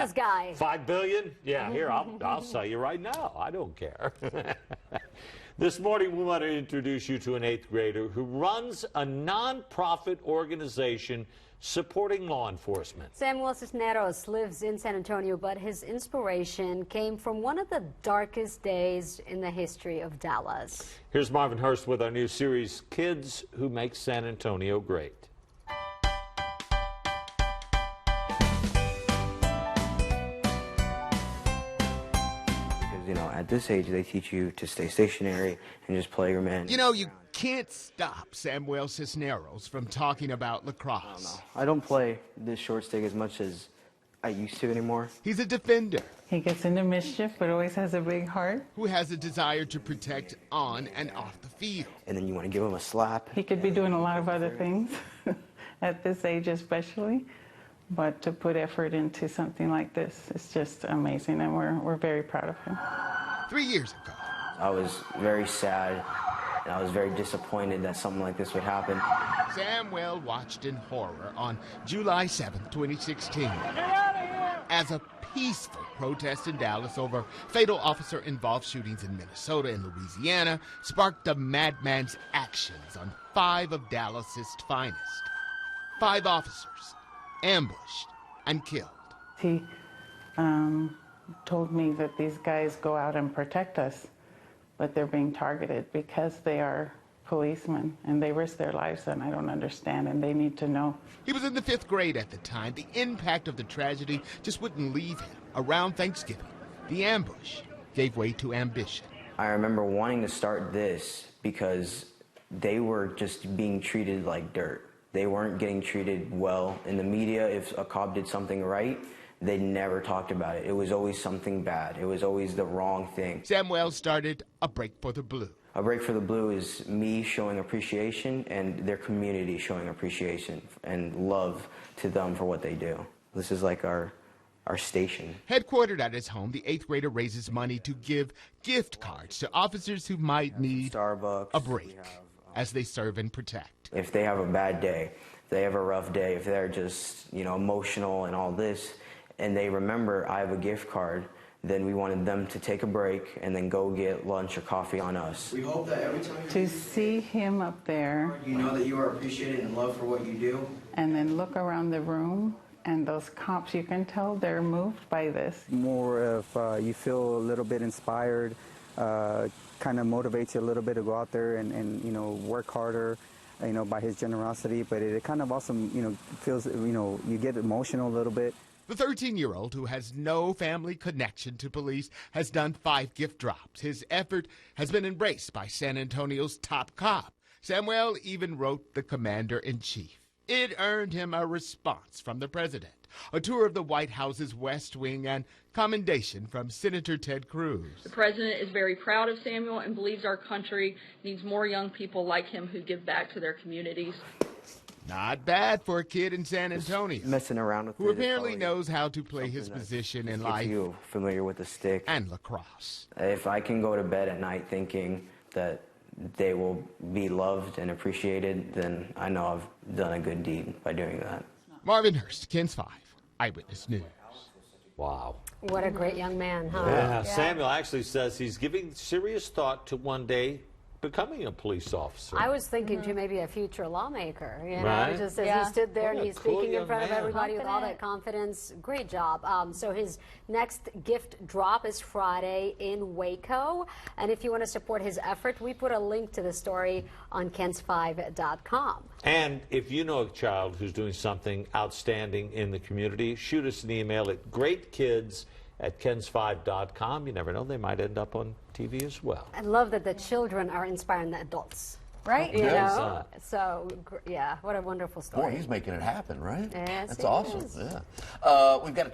business guy. $5 billion? Yeah, here, I'll sell you right now. I don't care. This morning, we want to introduce you to an 8th grader who runs a non-profit organization supporting law enforcement. Samuel Cisneros lives in San Antonio, but his inspiration came from one of the darkest days in the history of Dallas. Here's Marvin Hurst with our new series, Kids Who Make San Antonio Great. You know, at this age, they teach you to stay stationary and just play your man. You know, you can't stop Samuel Cisneros from talking about lacrosse. I don't play this short stick as much as I used to anymore. He's a defender He gets into mischief, but always has a big heart. who has a desire to protect on and off the field. And then you want to give him a slap. He could be doing a lot of other things, at this age especially. But to put effort into something like this is just amazing, and we're very proud of him. 3 years ago, I was very sad, and I was very disappointed that something like this would happen. Samuel watched in horror on July 7th, 2016, as a peaceful protest in Dallas over fatal officer-involved shootings in Minnesota and Louisiana sparked the madman's actions on 5 of Dallas's finest. 5 officers ambushed and killed. He told me that these guys go out and protect us, but they're being targeted because they are policemen and they risk their lives, and I don't understand, and they need to know. He was in the 5th grade at the time. The impact of the tragedy just wouldn't leave him. Around Thanksgiving, the ambush gave way to ambition. I remember wanting to start this because they were just being treated like dirt. They weren't getting treated well in the media. If a cop did something right, they never talked about it. It was always something bad. It was always the wrong thing. Samuel started A Break for the Blue. A Break for the Blue is me showing appreciation and their community showing appreciation and love to them for what they do. This is like our station. Headquartered at his home, the 8th grader raises money to give gift cards to officers who might need Starbucks. a break as they serve and protect. If they have a bad day, if they have a rough day, if they're just, emotional and all this, and they remember I have a gift card, then we wanted them to take a break and then go get lunch or coffee on us. We hope that every time To see him up there you know that you are appreciated and loved for what you do. and then look around the room, and those cops, you can tell they're moved by this. More of you feel a little bit inspired, kind of motivates you a little bit to go out there and work harder, by his generosity. But it kind of also, feels, you get emotional a little bit. The 13-year-old, who has no family connection to police, has done 5 gift drops. His effort has been embraced by San Antonio's top cop. Samuel even wrote the commander-in-chief. It earned him a response from the president, a tour of the White House's West Wing, and commendation from Senator Ted Cruz. The president is very proud of Samuel and believes our country needs more young people like him who give back to their communities. Not bad for a kid in San Antonio, Messing around with who it, apparently it's knows how to play his position in gets life you familiar with the stick. and lacrosse. If I can go to bed at night thinking that they will be loved and appreciated, then I know I've done a good deed by doing that. Marvin Hurst, KENS 5, Eyewitness News. Wow. What a great young man, huh? Yeah, Samuel actually says he's giving serious thought to one day becoming a police officer. I was thinking too, maybe a future lawmaker, Right. just as he stood there What and a he's cool speaking in young front of man. everybody with all that confidence. Great job. So his next gift drop is Friday in Waco. And if you want to support his effort, we put a link to the story on KENS5.com. And if you know a child who's doing something outstanding in the community, shoot us an email at greatkids@KENS5.com. You never know, they might end up on TV as well. I love that the children are inspiring the adults. Right? You Yes. know? So, yeah, what a wonderful story. Boy, he's making it happen, right? Yes, That's he awesome. is. Yeah. We've got a